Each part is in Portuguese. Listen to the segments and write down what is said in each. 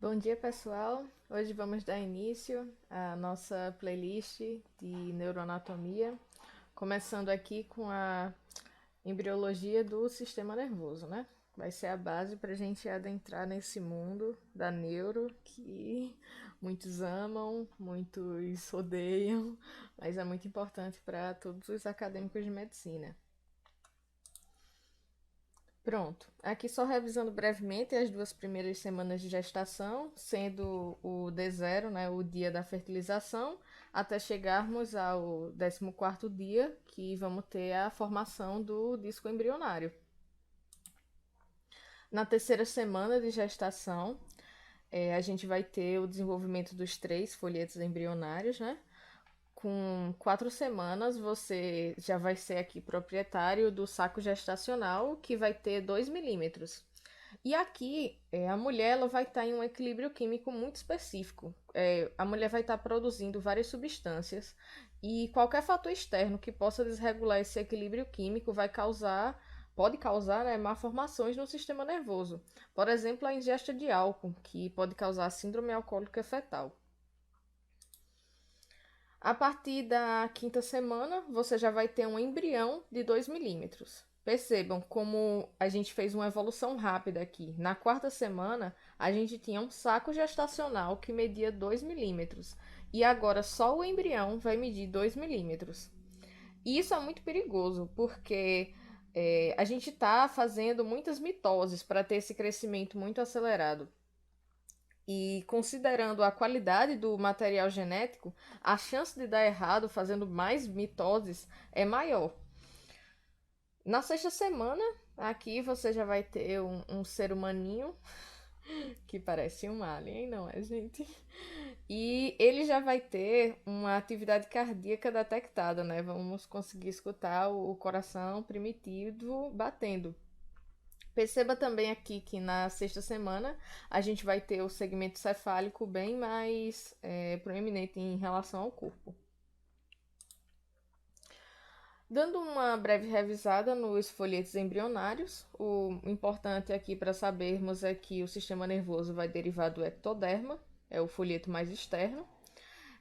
Bom dia, pessoal. Hoje vamos dar início à nossa playlist de neuroanatomia, começando aqui com a embriologia do sistema nervoso, né? Vai ser a base para a gente adentrar nesse mundo da neuro que muitos amam, muitos odeiam, mas é muito importante para todos os acadêmicos de medicina. Pronto. Aqui só revisando brevemente as duas primeiras semanas de gestação, sendo o D0, né, o dia da fertilização, até chegarmos ao 14º dia, que vamos ter a formação do disco embrionário. Na terceira semana de gestação, a gente vai ter o desenvolvimento dos 3 folhetos embrionários, né? Com 4 semanas, você já vai ser aqui proprietário do saco gestacional, que vai ter 2 milímetros. E aqui, a mulher ela vai estar em um equilíbrio químico muito específico. A mulher vai estar produzindo várias substâncias e qualquer fator externo que possa desregular esse equilíbrio químico pode causar, né, malformações no sistema nervoso. Por exemplo, a ingesta de álcool, que pode causar síndrome alcoólica fetal. A partir da quinta semana, você já vai ter um embrião de 2 milímetros. Percebam como a gente fez uma evolução rápida aqui. Na quarta semana, a gente tinha um saco gestacional que media 2 milímetros. E agora só o embrião vai medir 2 milímetros. E isso é muito perigoso, porque a gente está fazendo muitas mitoses para ter esse crescimento muito acelerado. E considerando a qualidade do material genético, a chance de dar errado fazendo mais mitoses é maior. Na sexta semana, aqui você já vai ter um ser humaninho que parece um alien, não é, gente? E ele já vai ter uma atividade cardíaca detectada, né? Vamos conseguir escutar o coração primitivo batendo. Perceba também aqui que na sexta semana a gente vai ter o segmento cefálico bem mais proeminente em relação ao corpo. Dando uma breve revisada nos folhetos embrionários, o importante aqui para sabermos é que o sistema nervoso vai derivar do ectoderma, é o folheto mais externo,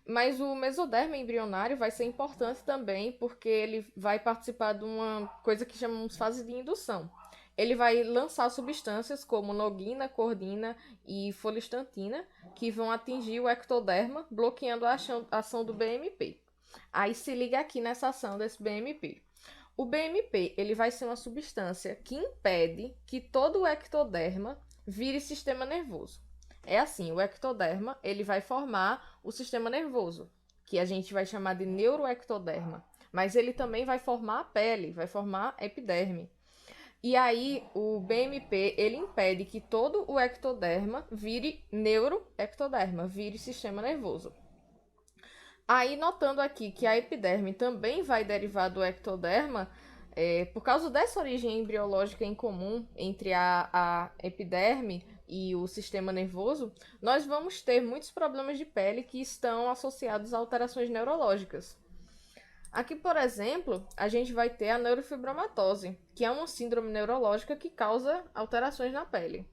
mas o mesoderma embrionário vai ser importante também porque ele vai participar de uma coisa que chamamos fase de indução. Ele vai lançar substâncias como noguina, cordina e folistantina que vão atingir o ectoderma, bloqueando a ação do BMP. Aí se liga aqui nessa ação desse BMP. O BMP ele vai ser uma substância que impede que todo o ectoderma vire sistema nervoso. É assim, o ectoderma ele vai formar o sistema nervoso, que a gente vai chamar de neuroectoderma, mas ele também vai formar a pele, vai formar a epiderme. E aí o BMP ele impede que todo o ectoderma vire neuroectoderma, vire sistema nervoso. Aí, notando aqui que a epiderme também vai derivar do ectoderma, por causa dessa origem embriológica em comum entre a epiderme e o sistema nervoso, nós vamos ter muitos problemas de pele que estão associados a alterações neurológicas. Aqui, por exemplo, a gente vai ter a neurofibromatose, que é uma síndrome neurológica que causa alterações na pele.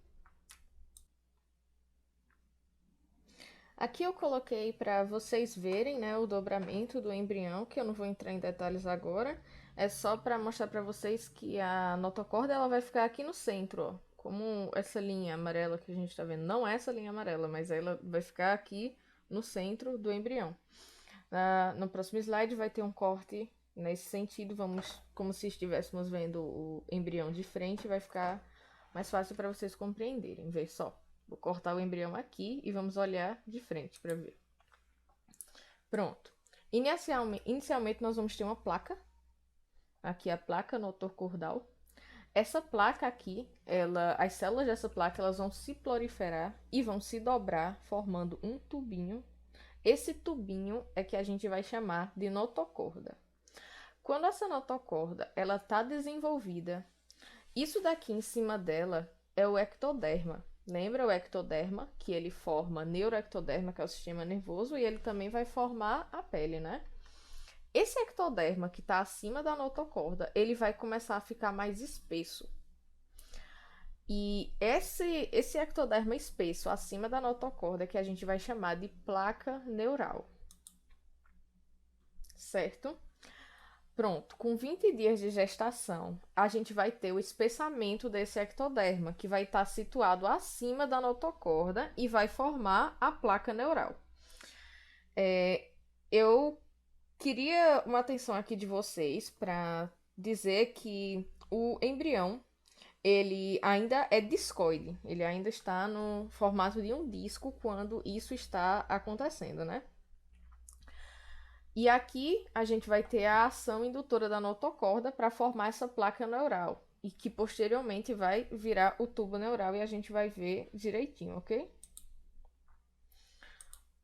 Aqui eu coloquei para vocês verem, né, o dobramento do embrião, que eu não vou entrar em detalhes agora. É só para mostrar para vocês que a notocorda ela vai ficar aqui no centro, ó, como essa linha amarela que a gente está vendo. Não é essa linha amarela, mas ela vai ficar aqui no centro do embrião. No próximo slide vai ter um corte nesse sentido, vamos como se estivéssemos vendo o embrião de frente, vai ficar mais fácil para vocês compreenderem. Vê só. Vou cortar o embrião aqui e vamos olhar de frente para ver. Pronto. Inicialmente nós vamos ter uma placa. Aqui a placa notochordal. Essa placa aqui, as células dessa placa elas vão se proliferar e vão se dobrar, formando um tubinho. Esse tubinho é que a gente vai chamar de notocorda. Quando essa notocorda ela está desenvolvida, isso daqui em cima dela é o ectoderma. Lembra o ectoderma, que ele forma neuroectoderma, que é o sistema nervoso, e ele também vai formar a pele, né? Esse ectoderma que está acima da notocorda, ele vai começar a ficar mais espesso. E esse ectoderma espesso acima da notocorda que a gente vai chamar de placa neural, certo? Pronto, com 20 dias de gestação, a gente vai ter o espessamento desse ectoderma, que vai estar situado acima da notocorda e vai formar a placa neural. Eu queria uma atenção aqui de vocês para dizer que o embrião ele ainda é discoide, ele ainda está no formato de um disco quando isso está acontecendo, né? E aqui a gente vai ter a ação indutora da notocorda para formar essa placa neural e que posteriormente vai virar o tubo neural e a gente vai ver direitinho, ok?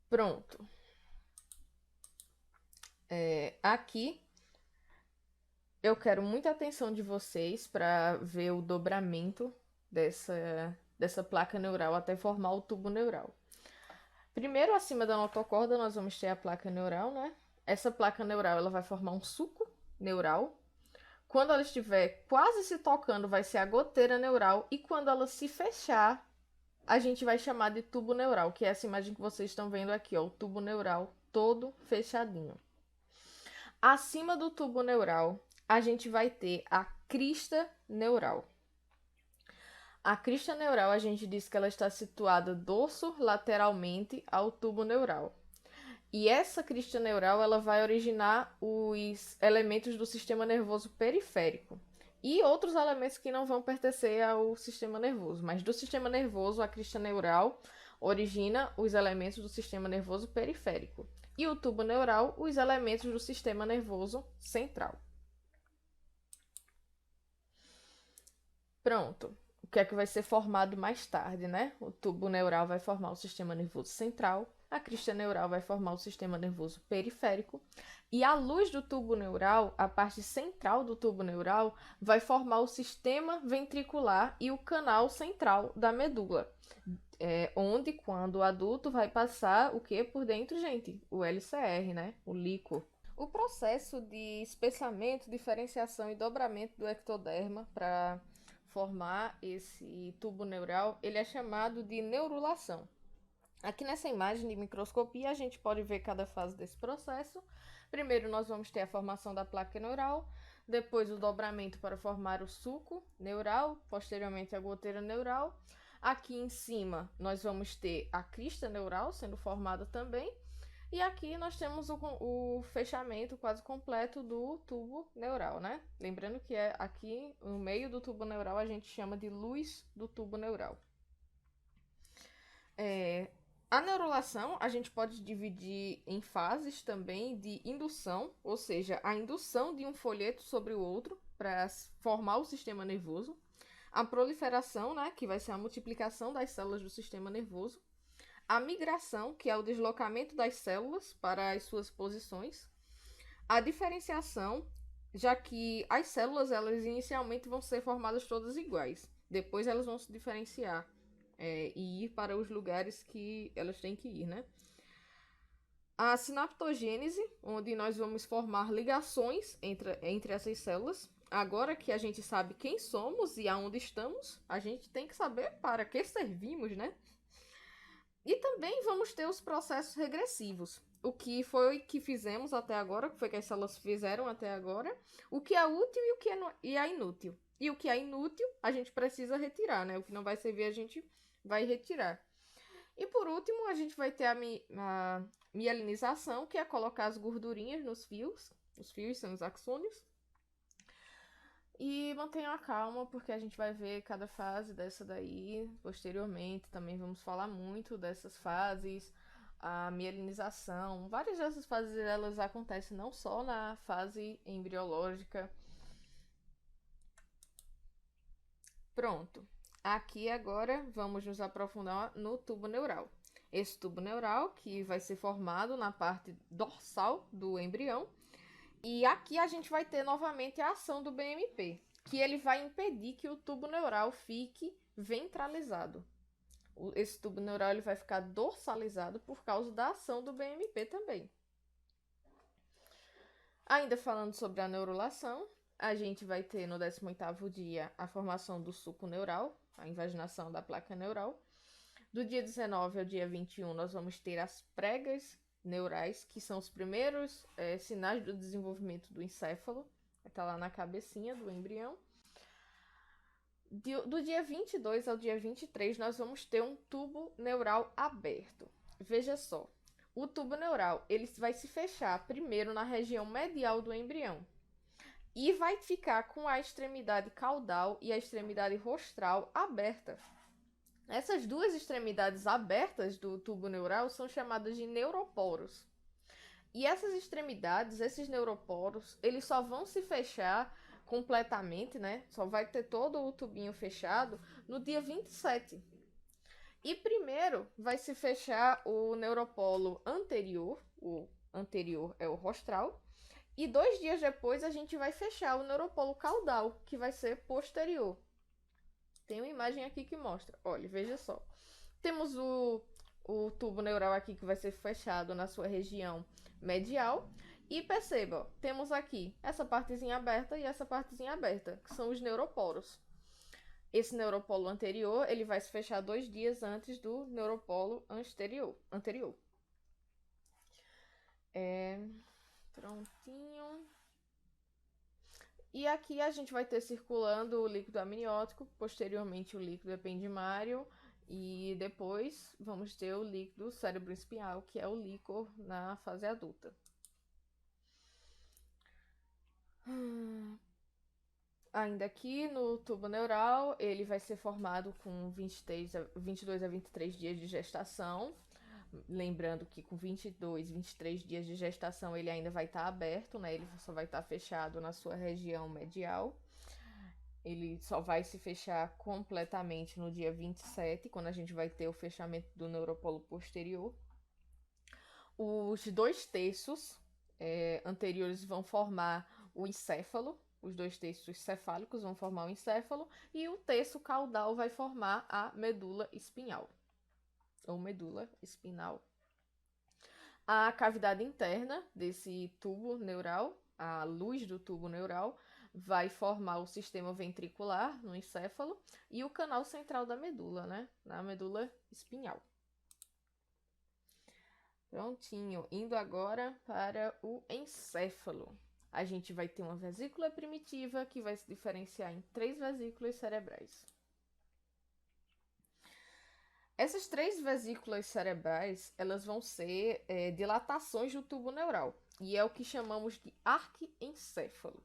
Pronto. Aqui eu quero muita atenção de vocês para ver o dobramento dessa placa neural até formar o tubo neural. Primeiro, acima da notocorda, nós vamos ter a placa neural, né? Essa placa neural ela vai formar um suco neural. Quando ela estiver quase se tocando, vai ser a goteira neural. E quando ela se fechar, a gente vai chamar de tubo neural, que é essa imagem que vocês estão vendo aqui, ó, o tubo neural todo fechadinho. Acima do tubo neural, a gente vai ter a crista neural. A crista neural, a gente diz que ela está situada dorso-lateralmente ao tubo neural. E essa crista neural, ela vai originar os elementos do sistema nervoso periférico e outros elementos que não vão pertencer ao sistema nervoso, mas do sistema nervoso, a crista neural origina os elementos do sistema nervoso periférico e o tubo neural, os elementos do sistema nervoso central. Pronto. O que é que vai ser formado mais tarde, né? O tubo neural vai formar o sistema nervoso central, a crista neural vai formar o sistema nervoso periférico, e a luz do tubo neural, a parte central do tubo neural, vai formar o sistema ventricular e o canal central da medula. Onde, quando o adulto, vai passar o que por dentro, gente? O LCR, né? O líquor. O processo de espessamento, diferenciação e dobramento do ectoderma para formar esse tubo neural, ele é chamado de neurulação. Aqui nessa imagem de microscopia, a gente pode ver cada fase desse processo. Primeiro, nós vamos ter a formação da placa neural, depois o dobramento para formar o suco neural, posteriormente a goteira neural. Aqui em cima, nós vamos ter a crista neural sendo formada também. E aqui nós temos o fechamento quase completo do tubo neural, né? Lembrando que aqui no meio do tubo neural a gente chama de luz do tubo neural. A neurulação a gente pode dividir em fases também de indução, ou seja, a indução de um folheto sobre o outro para formar o sistema nervoso. A proliferação, né, que vai ser a multiplicação das células do sistema nervoso. A migração, que é o deslocamento das células para as suas posições. A diferenciação, já que as células elas inicialmente vão ser formadas todas iguais. Depois elas vão se diferenciar e ir para os lugares que elas têm que ir, né? A sinaptogênese, onde nós vamos formar ligações entre essas células. Agora que a gente sabe quem somos e aonde estamos, a gente tem que saber para que servimos, né? E também vamos ter os processos regressivos. O que foi que fizemos até agora, o que foi que as células fizeram até agora, o que é útil e o que é inútil. E o que é inútil, a gente precisa retirar, né? O que não vai servir, a gente vai retirar. E por último, a gente vai ter a mielinização, que é colocar as gordurinhas nos fios. Os fios são os axônios. E mantenham a calma, porque a gente vai ver cada fase dessa daí posteriormente. Também vamos falar muito dessas fases, a mielinização. Várias dessas fases elas acontecem não só na fase embriológica. Pronto. Aqui agora vamos nos aprofundar no tubo neural. Esse tubo neural que vai ser formado na parte dorsal do embrião. E aqui a gente vai ter novamente a ação do BMP, que ele vai impedir que o tubo neural fique ventralizado. Esse tubo neural ele vai ficar dorsalizado por causa da ação do BMP também. Ainda falando sobre a neurulação, a gente vai ter no 18º dia a formação do suco neural, a invaginação da placa neural. Do dia 19 ao dia 21, nós vamos ter as pregas neurais, que são os primeiros sinais do desenvolvimento do encéfalo. Está lá na cabecinha do embrião. Do dia 22 ao dia 23, nós vamos ter um tubo neural aberto. Veja só, o tubo neural ele vai se fechar primeiro na região medial do embrião e vai ficar com a extremidade caudal e a extremidade rostral aberta. Essas duas extremidades abertas do tubo neural são chamadas de neuroporos. E essas extremidades, esses neuroporos, eles só vão se fechar completamente, né? Só vai ter todo o tubinho fechado no dia 27. E primeiro vai se fechar o neuropolo anterior, o anterior é o rostral, e 2 dias depois a gente vai fechar o neuropolo caudal, que vai ser posterior. Tem uma imagem aqui que mostra. Olha, veja só. Temos o tubo neural aqui que vai ser fechado na sua região medial. E perceba, ó, temos aqui essa partezinha aberta e essa partezinha aberta, que são os neuroporos. Esse neuropolo anterior, ele vai se fechar 2 dias antes do neuropolo anterior. Prontinho. E aqui a gente vai ter circulando o líquido amniótico, posteriormente o líquido ependimário e depois vamos ter o líquido cerebroespinhal, que é o líquor na fase adulta. Ainda aqui no tubo neural, ele vai ser formado com 22 a 23 dias de gestação. Lembrando que com 22, 23 dias de gestação ele ainda vai estar aberto, né? Ele só vai estar fechado na sua região medial. Ele só vai se fechar completamente no dia 27, quando a gente vai ter o fechamento do neuropolo posterior. Os 2 terços anteriores vão formar o encéfalo. Os 2 terços cefálicos vão formar o encéfalo. E o terço caudal vai formar a medula espinhal. Ou medula espinal. A cavidade interna desse tubo neural, a luz do tubo neural, vai formar o sistema ventricular no encéfalo e o canal central da medula, né? Na medula espinhal. Prontinho, indo agora para o encéfalo. A gente vai ter uma vesícula primitiva que vai se diferenciar em 3 vesículas cerebrais. Essas 3 vesículas cerebrais, elas vão ser dilatações do tubo neural, e é o que chamamos de arquencéfalo.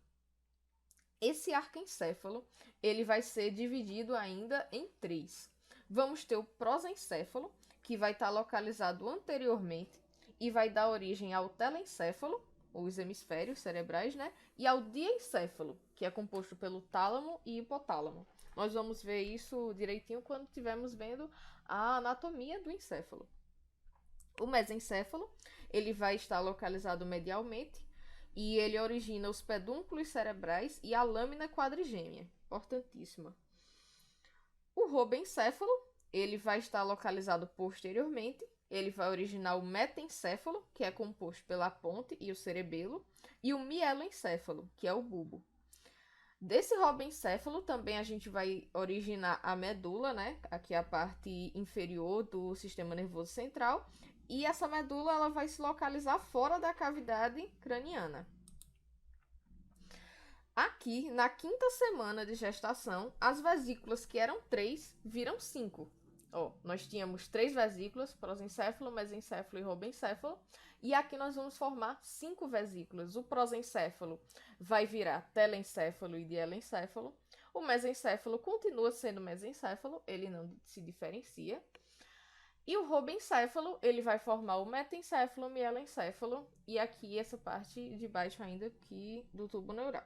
Esse arquencéfalo, ele vai ser dividido ainda em 3. Vamos ter o prosencéfalo, que vai estar localizado anteriormente e vai dar origem ao telencéfalo, os hemisférios cerebrais, né? E ao diencéfalo, que é composto pelo tálamo e hipotálamo. Nós vamos ver isso direitinho quando estivermos vendo a anatomia do encéfalo. O mesencéfalo, ele vai estar localizado medialmente e ele origina os pedúnculos cerebrais e a lâmina quadrigêmea, importantíssima. O robencéfalo, ele vai estar localizado posteriormente. Ele vai originar o metencéfalo, que é composto pela ponte e o cerebelo, e o mieloencéfalo, que é o bulbo. Desse robencéfalo também a gente vai originar a medula, né? Aqui é a parte inferior do sistema nervoso central. E essa medula ela vai se localizar fora da cavidade craniana. Aqui, na 5ª semana de gestação, as vesículas que eram 3 viram 5. Nós tínhamos 3 vesículas, prosencéfalo, mesencéfalo e robencéfalo, e aqui nós vamos formar 5 vesículas. O prosencéfalo vai virar telencéfalo e dielencéfalo. O mesencéfalo continua sendo mesencéfalo, ele não se diferencia. E o robencéfalo, ele vai formar o metencéfalo, mielencéfalo, e aqui essa parte de baixo ainda aqui do tubo neural.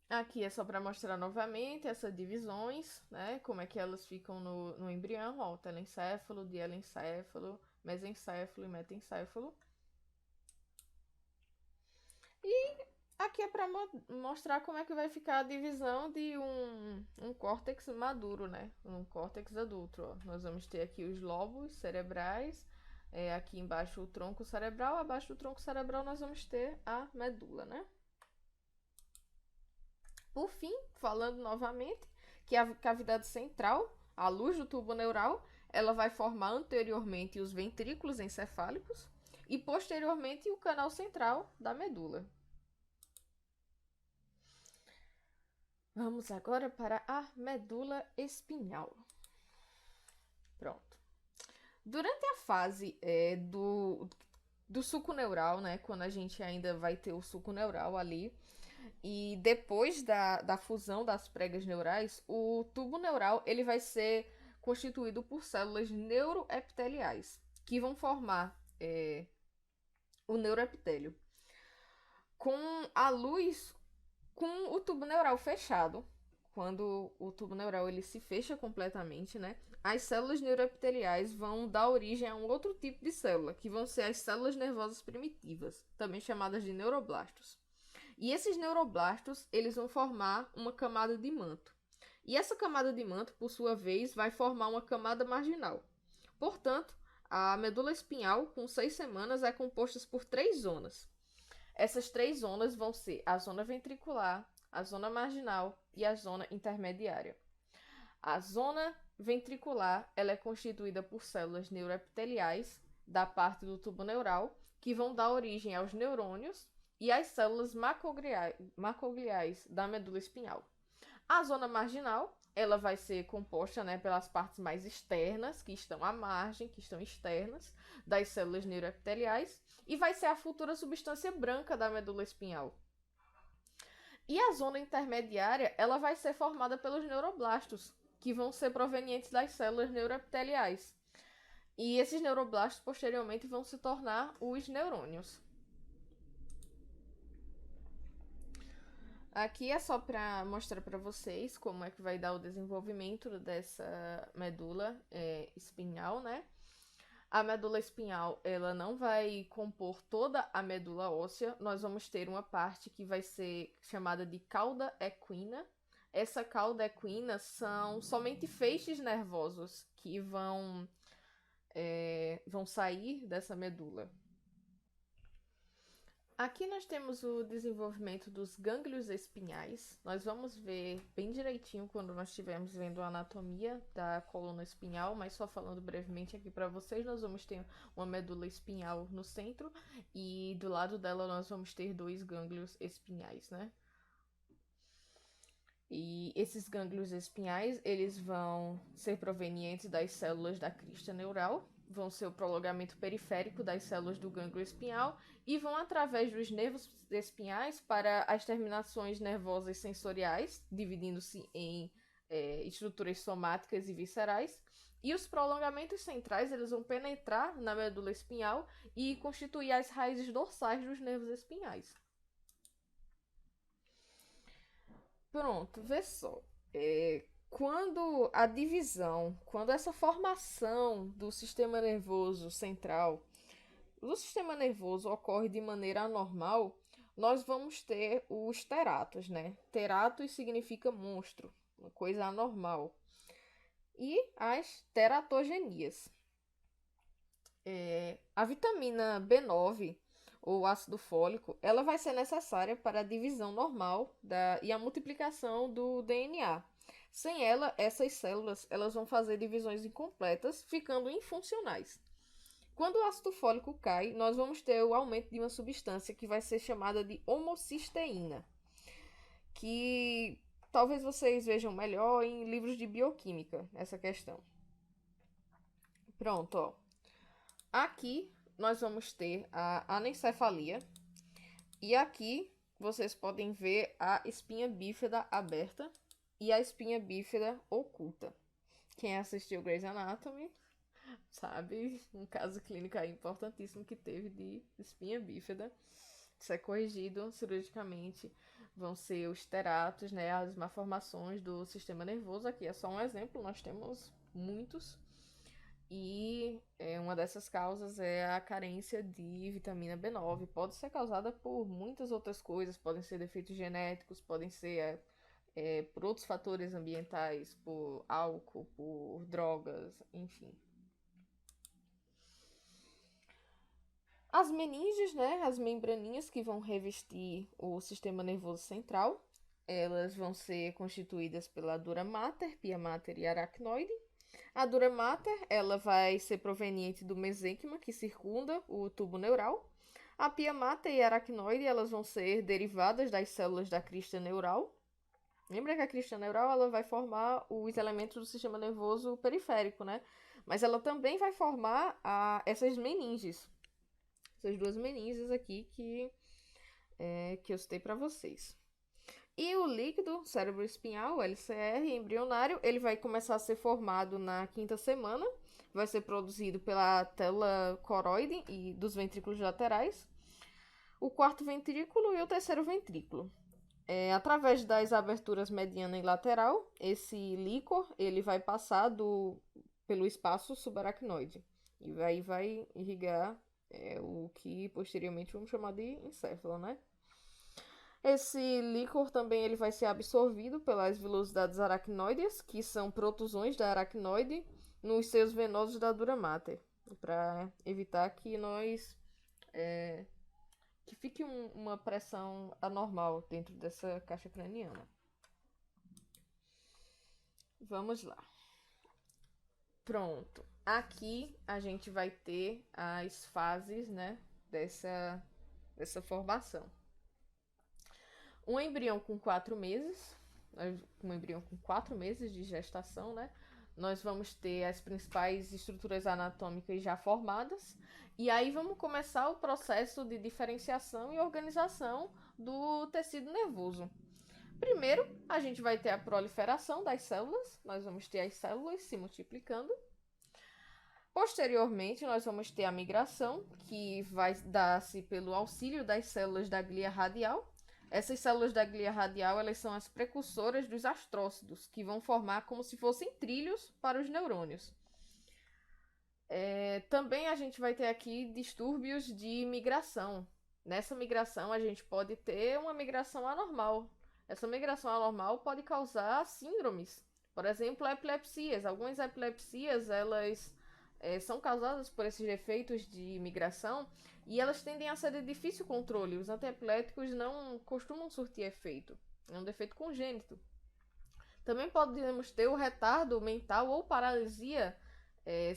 Aqui é só para mostrar novamente essas divisões, né? Como é que elas ficam no embrião, ó, telencéfalo, dielencéfalo, mesencéfalo e metencéfalo. E aqui é para mostrar como é que vai ficar a divisão de um córtex maduro, né? Um córtex adulto, ó. Nós vamos ter aqui os lóbulos cerebrais, aqui embaixo o tronco cerebral, abaixo do tronco cerebral nós vamos ter a medula, né? Por fim, falando novamente, que a cavidade central, a luz do tubo neural, ela vai formar anteriormente os ventrículos encefálicos e posteriormente o canal central da medula. Vamos agora para a medula espinhal. Pronto. Durante a fase do suco neural, né, quando a gente ainda vai ter o suco neural ali, e depois da fusão das pregas neurais, o tubo neural ele vai ser constituído por células neuroepiteliais, que vão formar o neuroepitélio. Com a luz, com o tubo neural fechado, quando o tubo neural ele se fecha completamente, né? As células neuroepiteliais vão dar origem a um outro tipo de célula, que vão ser as células nervosas primitivas, também chamadas de neuroblastos. E esses neuroblastos, eles vão formar uma camada de manto. E essa camada de manto, por sua vez, vai formar uma camada marginal. Portanto, a medula espinhal, com 6 semanas, é composta por 3 zonas. Essas 3 zonas vão ser a zona ventricular, a zona marginal e a zona intermediária. A zona ventricular ela é constituída por células neuroepiteliais da parte do tubo neural, que vão dar origem aos neurônios e às células macrogliais da medula espinhal. A zona marginal ela vai ser composta, né, pelas partes mais externas, que estão à margem, que estão externas das células neuroepiteliais, e vai ser a futura substância branca da medula espinhal. E a zona intermediária ela vai ser formada pelos neuroblastos, que vão ser provenientes das células neuroepiteliais. E esses neuroblastos posteriormente vão se tornar os neurônios. Aqui é só para mostrar para vocês como é que vai dar o desenvolvimento dessa medula espinhal, né? A medula espinhal, ela não vai compor toda a medula óssea. Nós vamos ter uma parte que vai ser chamada de cauda equina. Essa cauda equina são somente feixes nervosos que vão sair dessa medula. Aqui nós temos o desenvolvimento dos gânglios espinhais. Nós vamos ver bem direitinho quando nós estivermos vendo a anatomia da coluna espinhal, mas só falando brevemente aqui para vocês, nós vamos ter uma medula espinhal no centro e do lado dela nós vamos ter 2 gânglios espinhais, né? E esses gânglios espinhais, eles vão ser provenientes das células da crista neural, vão ser o prolongamento periférico das células do gânglio espinhal e vão através dos nervos espinhais para as terminações nervosas sensoriais, dividindo-se em estruturas somáticas e viscerais. E os prolongamentos centrais eles vão penetrar na medula espinhal e constituir as raízes dorsais dos nervos espinhais. Pronto, vê só. Quando essa formação do sistema nervoso central, do sistema nervoso ocorre de maneira anormal, nós vamos ter os teratos, né? Teratos significa monstro, uma coisa anormal. E as teratogenias. A vitamina B9 ou ácido fólico, ela vai ser necessária para a divisão normal e a multiplicação do DNA. Sem ela, essas células elas vão fazer divisões incompletas, ficando infuncionais. Quando o ácido fólico cai, nós vamos ter o aumento de uma substância que vai ser chamada de homocisteína, que talvez vocês vejam melhor em livros de bioquímica, essa questão. Pronto, ó. Aqui nós vamos ter a anencefalia. E aqui vocês podem ver a espinha bífida aberta e a espinha bífida oculta. Quem assistiu Grey's Anatomy sabe um caso clínico aí importantíssimo que teve de espinha bífida. Isso é corrigido cirurgicamente. Vão ser os teratos, né, as malformações do sistema nervoso. Aqui é só um exemplo, nós temos muitos. E uma dessas causas é a carência de vitamina B9. Pode ser causada por muitas outras coisas, podem ser defeitos genéticos, podem ser por outros fatores ambientais, por álcool, por drogas, enfim. As meninges, né, as membraninhas que vão revestir o sistema nervoso central, Elas vão ser constituídas pela dura mater, pia mater e aracnoide. A dura mater, ela vai ser proveniente do mesênquima que circunda o tubo neural. A pia mater e a aracnoide, elas vão ser derivadas das células da crista neural. Lembra que a crista neural ela vai formar os elementos do sistema nervoso periférico, né? Mas ela também vai formar essas meninges. Essas duas meninges aqui que eu citei para vocês. E o líquido cérebro espinhal, o LCR, embrionário, ele vai começar a ser formado na quinta semana. Vai ser produzido pela tela coroide e dos ventrículos laterais. O quarto ventrículo e o terceiro ventrículo. Através das aberturas mediana e lateral, esse líquor ele vai passar pelo espaço subaracnoide. E aí vai irrigar o que posteriormente vamos chamar de encéfalo, né? Esse líquor também ele vai ser absorvido pelas velocidades aracnoides, que são protusões da aracnoide nos seios venosos da dura mater, para evitar que que fique uma pressão anormal dentro dessa caixa craniana. Vamos lá. Pronto. Aqui a gente vai ter as fases, né, dessa formação. Um embrião com 4 meses, um embrião com 4 meses de gestação, né? Nós vamos ter as principais estruturas anatômicas já formadas. E aí vamos começar o processo de diferenciação e organização do tecido nervoso. Primeiro, a gente vai ter a proliferação das células. Nós vamos ter as células se multiplicando. Posteriormente, nós vamos ter a migração, que vai dar-se pelo auxílio das células da glia radial. Essas células da glia radial elas são as precursoras dos astrócitos, que vão formar como se fossem trilhos para os neurônios. Também a gente vai ter aqui distúrbios de migração. Nessa migração, a gente pode ter uma migração anormal. Essa migração anormal pode causar síndromes. Por exemplo, epilepsias. Algumas epilepsias elas são causadas por esses defeitos de migração e elas tendem a ser de difícil controle. Os antiepiléticos não costumam surtir efeito. É um defeito congênito. Também podemos ter o retardo mental ou paralisia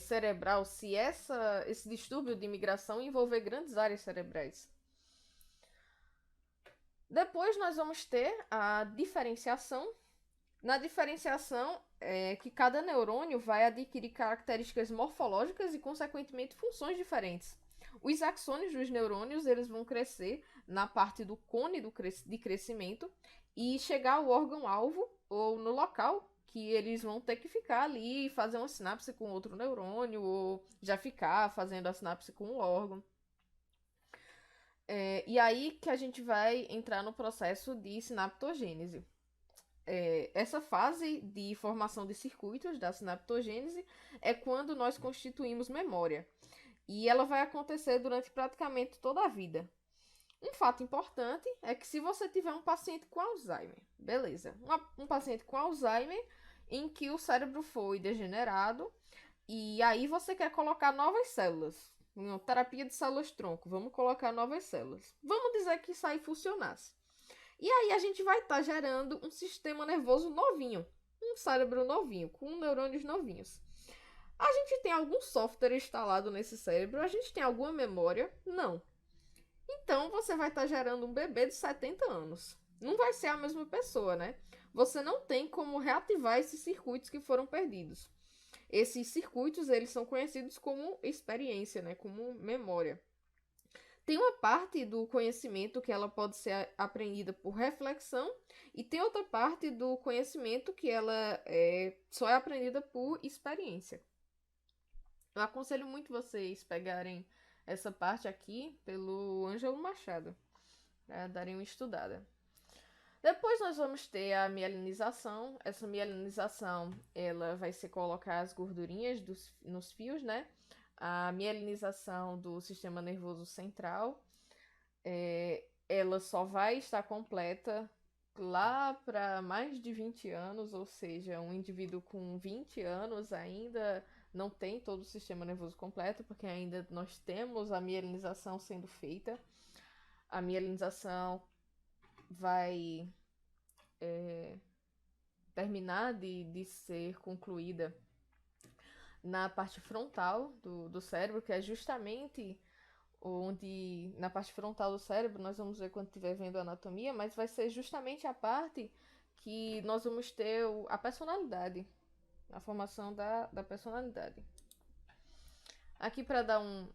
cerebral se esse distúrbio de migração envolver grandes áreas cerebrais. Depois nós vamos ter a diferenciação. Na diferenciação, que cada neurônio vai adquirir características morfológicas e, consequentemente, funções diferentes. Os axônios dos neurônios eles vão crescer na parte do cone de crescimento e chegar ao órgão-alvo ou no local que eles vão ter que ficar ali e fazer uma sinapse com outro neurônio ou já ficar fazendo a sinapse com o órgão. E aí que a gente vai entrar no processo de sinaptogênese. Essa fase de formação de circuitos da sinaptogênese é quando nós constituímos memória. E ela vai acontecer durante praticamente toda a vida. Um fato importante é que se você tiver um paciente com Alzheimer, beleza, um paciente com Alzheimer em que o cérebro foi degenerado e aí você quer colocar novas células, uma terapia de células-tronco, vamos colocar novas células. Vamos dizer que isso aí funcionasse. E aí a gente vai estar gerando um sistema nervoso novinho, um cérebro novinho, com neurônios novinhos. A gente tem algum software instalado nesse cérebro? A gente tem alguma memória? Não. Então você vai estar gerando um bebê de 70 anos. Não vai ser a mesma pessoa, né? Você não tem como reativar esses circuitos que foram perdidos. Esses circuitos, eles são conhecidos como experiência, né? Como memória. Tem uma parte do conhecimento que ela pode ser aprendida por reflexão e tem outra parte do conhecimento que ela só é aprendida por experiência. Eu aconselho muito vocês pegarem essa parte aqui pelo Ângelo Machado, para darem uma estudada. Depois nós vamos ter a mielinização. Essa mielinização ela vai ser colocar as gordurinhas nos fios, né? A mielinização do sistema nervoso central, ela só vai estar completa lá para mais de 20 anos, ou seja, um indivíduo com 20 anos ainda não tem todo o sistema nervoso completo, porque ainda nós temos a mielinização sendo feita. A mielinização vai terminar de ser concluída na parte frontal do cérebro, que é justamente onde, na parte frontal do cérebro, nós vamos ver quando estiver vendo a anatomia, mas vai ser justamente a parte que nós vamos ter a personalidade, a formação da personalidade. Aqui para dar um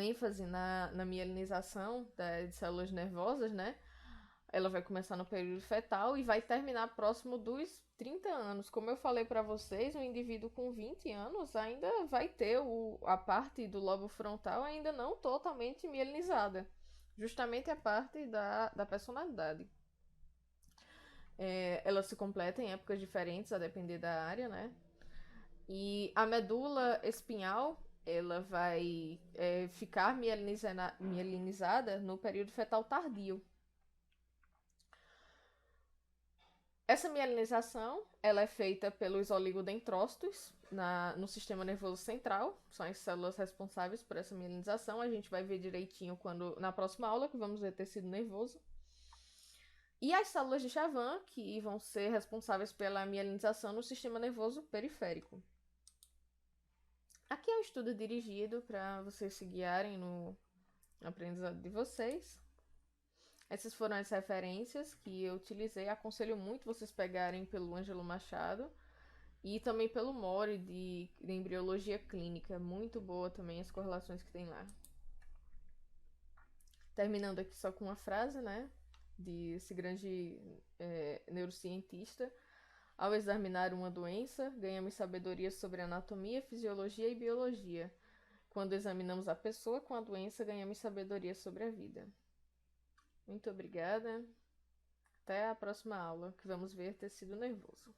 ênfase na mielinização de células nervosas, né? Ela vai começar no período fetal e vai terminar próximo dos 30 anos. Como eu falei para vocês, um indivíduo com 20 anos ainda vai ter a parte do lobo frontal ainda não totalmente mielinizada. Justamente a parte da personalidade. Ela se completa em épocas diferentes, a depender da área, né? E a medula espinhal, ela vai ficar mielinizada no período fetal tardio. Essa mielinização, ela é feita pelos oligodendrócitos no sistema nervoso central, são as células responsáveis por essa mielinização. A gente vai ver direitinho na próxima aula, que vamos ver tecido nervoso. E as células de Chavan, que vão ser responsáveis pela mielinização no sistema nervoso periférico. Aqui é um estudo dirigido para vocês se guiarem no aprendizado de vocês. Essas foram as referências que eu utilizei. Aconselho muito vocês pegarem pelo Ângelo Machado e também pelo Mori de embriologia clínica. Muito boa também as correlações que tem lá. Terminando aqui só com uma frase, né? Desse grande neurocientista. Ao examinar uma doença, ganhamos sabedoria sobre anatomia, fisiologia e biologia. Quando examinamos a pessoa com a doença, ganhamos sabedoria sobre a vida. Muito obrigada. Até a próxima aula, que vamos ver tecido nervoso.